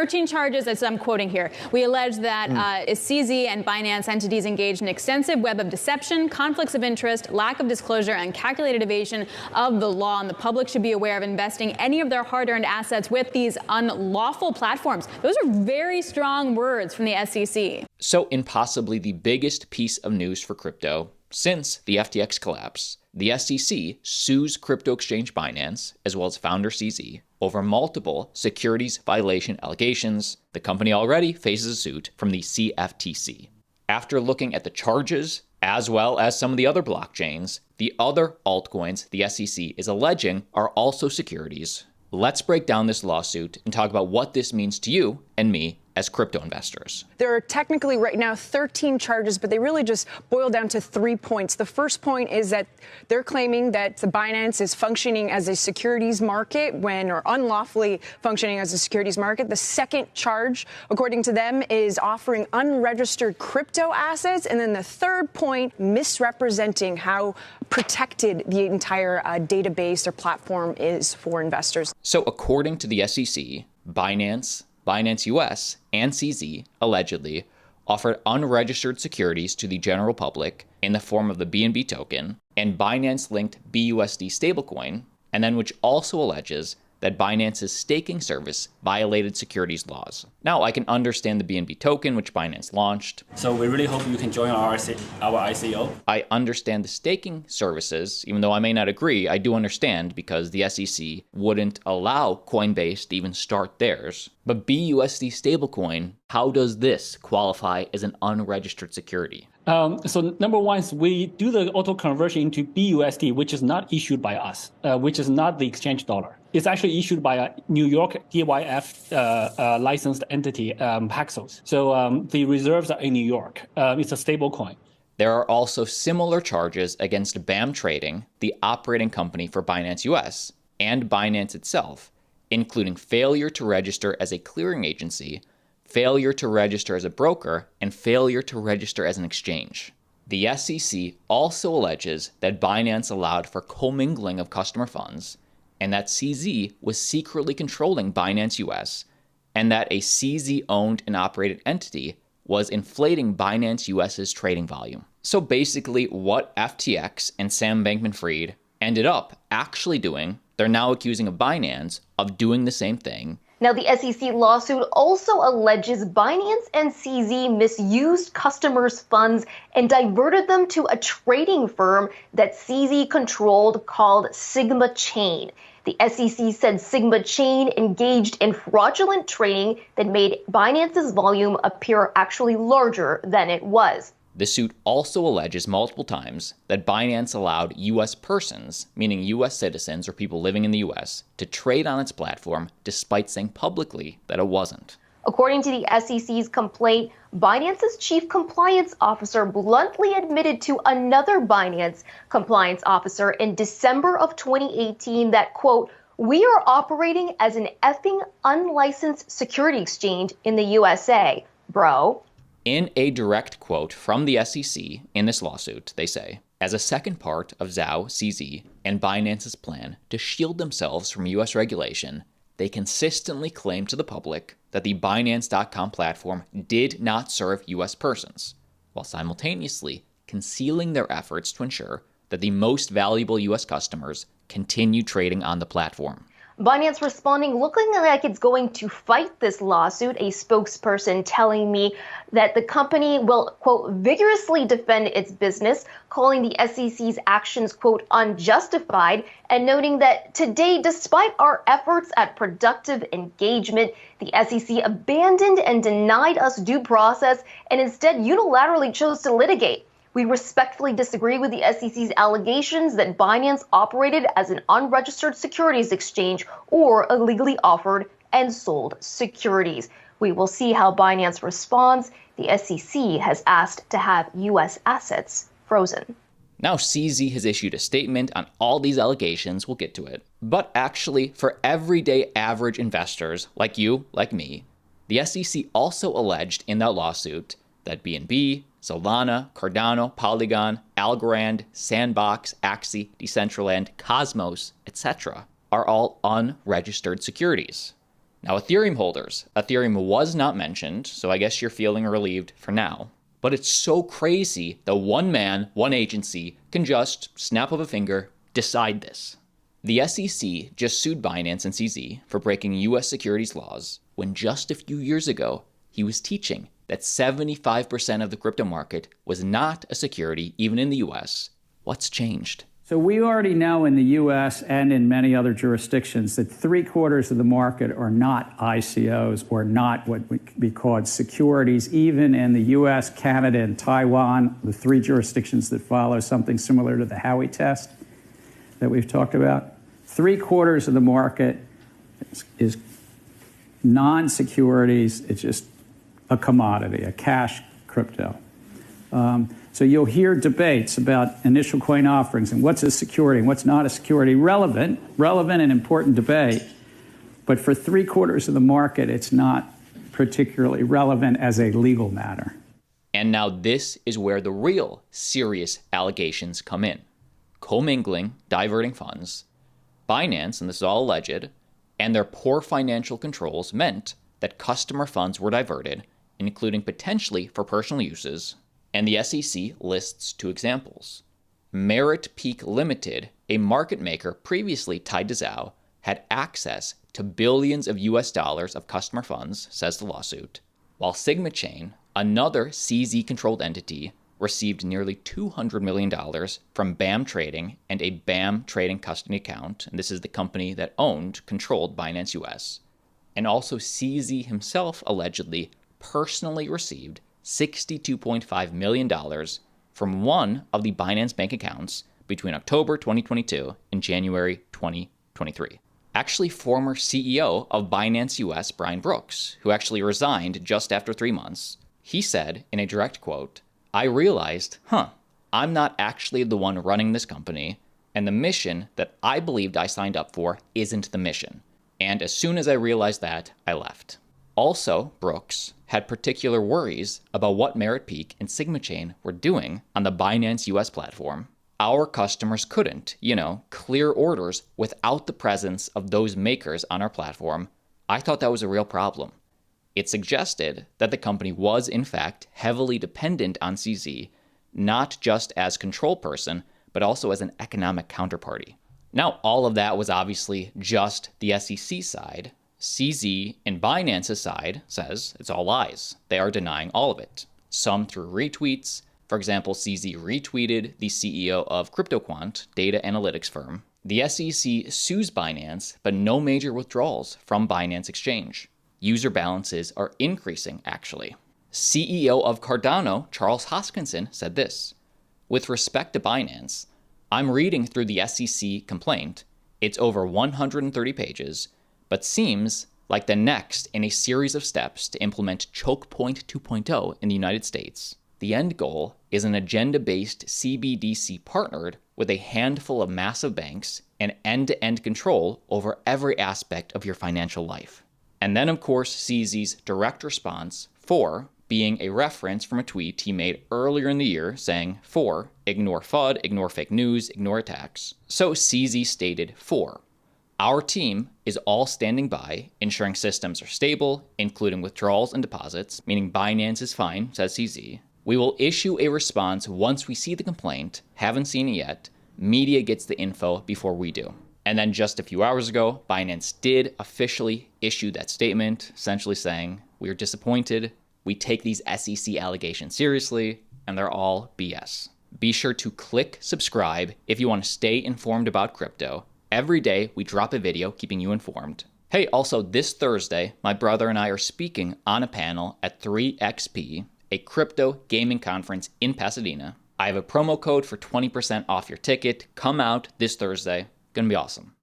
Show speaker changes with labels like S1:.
S1: 13 charges, as I'm quoting here. We allege that CZ and Binance entities engaged in extensive web of deception, conflicts of interest, lack of disclosure, and calculated evasion of the law. And the public should be aware of investing any of their hard-earned assets with these unlawful platforms. Those are very strong words from the SEC.
S2: So in possibly the biggest piece of news for crypto since the FTX collapse, the SEC sues crypto exchange Binance, as well as founder CZ, over multiple securities violation allegations. The company already faces a suit from the CFTC. After looking at the charges, as well as some of the other blockchains, the other altcoins the SEC is alleging are also securities. Let's break down this lawsuit and talk about what this means to you and me as crypto investors.
S3: There are technically right now 13 charges, but they really just boil down to 3 points. The first point is that they're claiming that the Binance is functioning as a securities market or unlawfully functioning as a securities market. The second charge, according to them, is offering unregistered crypto assets. And then the third point, misrepresenting how protected the entire database or platform is for investors.
S2: So according to the SEC, Binance US, and CZ allegedly offered unregistered securities to the general public in the form of the BNB token and Binance-linked BUSD stablecoin, and then which also alleges that Binance's staking service violated securities laws. Now, I can understand the BNB token, which Binance launched.
S4: So we really hope you can join our ICO.
S2: I understand the staking services, even though I may not agree, I do understand because the SEC wouldn't allow Coinbase to even start theirs. But BUSD stablecoin, how does this qualify as an unregistered security?
S5: So number one is we do the auto conversion into BUSD, which is not issued by us, which is not the exchange dollar. It's actually issued by a New York DYF licensed entity, Paxos. So the reserves are in New York. It's a stable coin.
S2: There are also similar charges against BAM Trading, the operating company for Binance US, and Binance itself, including failure to register as a clearing agency, failure to register as a broker, and failure to register as an exchange. The SEC also alleges that Binance allowed for commingling of customer funds, and that CZ was secretly controlling Binance US, and that a CZ-owned and operated entity was inflating Binance US's trading volume. So basically, what FTX and Sam Bankman-Fried ended up actually doing, they're now accusing of Binance of doing the same thing.
S6: Now, the SEC lawsuit also alleges Binance and CZ misused customers' funds and diverted them to a trading firm that CZ controlled called Sigma Chain. The SEC said Sigma Chain engaged in fraudulent trading that made Binance's volume appear actually larger than it was.
S2: The suit also alleges multiple times that Binance allowed U.S. persons, meaning U.S. citizens or people living in the U.S., to trade on its platform despite saying publicly that it wasn't.
S6: According to the SEC's complaint, Binance's chief compliance officer bluntly admitted to another Binance compliance officer in December of 2018 that, quote, "We are operating as an effing unlicensed security exchange in the USA, bro."
S2: In a direct quote from the SEC in this lawsuit, they say, as a second part of Zhao, CZ, and Binance's plan to shield themselves from U.S. regulation, they consistently claim to the public that the Binance.com platform did not serve U.S. persons, while simultaneously concealing their efforts to ensure that the most valuable U.S. customers continue trading on the platform.
S6: Binance responding, looking like it's going to fight this lawsuit, a spokesperson telling me that the company will, quote, vigorously defend its business, calling the SEC's actions, quote, unjustified, and noting that today, despite our efforts at productive engagement, the SEC abandoned and denied us due process and instead unilaterally chose to litigate. We respectfully disagree with the SEC's allegations that Binance operated as an unregistered securities exchange or illegally offered and sold securities. We will see how Binance responds. The SEC has asked to have U.S. assets frozen.
S2: Now, CZ has issued a statement on all these allegations. We'll get to it. But actually, for everyday average investors like you, like me, the SEC also alleged in that lawsuit that BNB, Solana, Cardano, Polygon, Algorand, Sandbox, Axie, Decentraland, Cosmos, etc. are all unregistered securities. Now, Ethereum holders, Ethereum was not mentioned, so I guess you're feeling relieved for now. But it's so crazy that one man, one agency can just, snap of a finger, decide this. The SEC just sued Binance and CZ for breaking US securities laws when just a few years ago, he was teaching that 75% of the crypto market was not a security, even in the US. What's changed?
S7: So we already know in the U.S. and in many other jurisdictions that 3/4 of the market are not ICOs or not what would be called securities. Even in the U.S., Canada, and Taiwan, the 3 jurisdictions that follow something similar to the Howey test that we've talked about, 3/4 of the market is non-securities. It's just a commodity, a cash crypto. So you'll hear debates about initial coin offerings and what's a security and what's not a security. Relevant and important debate. But for 3/4 of the market, it's not particularly relevant as a legal matter.
S2: And now this is where the real serious allegations come in. Commingling, diverting funds, Binance, and this is all alleged, and their poor financial controls meant that customer funds were diverted, including potentially for personal uses. And the SEC lists 2 examples. Merit Peak Limited, a market maker previously tied to Zhao, had access to billions of US dollars of customer funds, says the lawsuit, while Sigma Chain, another CZ-controlled entity, received nearly $200 million from BAM Trading and a BAM Trading custody account, and this is the company that controlled Binance US. And also CZ himself allegedly personally received $62.5 million from one of the Binance bank accounts between October 2022 and January 2023. Actually, former CEO of Binance US, Brian Brooks, who actually resigned just after 3 months, he said in a direct quote, "I realized, I'm not actually the one running this company, and the mission that I believed I signed up for isn't the mission. And as soon as I realized that, I left." Also, Brooks had particular worries about what Merit Peak and Sigma Chain were doing on the Binance US platform. Our customers couldn't, clear orders without the presence of those makers on our platform. I thought that was a real problem. It suggested that the company was, in fact, heavily dependent on CZ, not just as control person, but also as an economic counterparty. Now, all of that was obviously just the SEC side. CZ and Binance's side says it's all lies. They are denying all of it. Some through retweets. For example, CZ retweeted the CEO of CryptoQuant, data analytics firm. The SEC sues Binance, but no major withdrawals from Binance Exchange. User balances are increasing, actually. CEO of Cardano, Charles Hoskinson, said this: "With respect to Binance, I'm reading through the SEC complaint. It's over 130 pages, but seems like the next in a series of steps to implement Choke Point 2.0 in the United States. The end goal is an agenda-based CBDC partnered with a handful of massive banks and end-to-end control over every aspect of your financial life." And then, of course, CZ's direct response, for being a reference from a tweet he made earlier in the year saying, for, ignore FUD, ignore fake news, ignore attacks. So CZ stated, for, our team is all standing by, ensuring systems are stable, including withdrawals and deposits, meaning Binance is fine, says CZ. We will issue a response once we see the complaint, haven't seen it yet. Media gets the info before we do. And then just a few hours ago, Binance did officially issue that statement, essentially saying, we are disappointed, we take these SEC allegations seriously, and they're all BS. Be sure to click subscribe if you want to stay informed about crypto. Every day, we drop a video keeping you informed. Hey, also this Thursday, my brother and I are speaking on a panel at 3XP, a crypto gaming conference in Pasadena. I have a promo code for 20% off your ticket. Come out this Thursday. Gonna be awesome.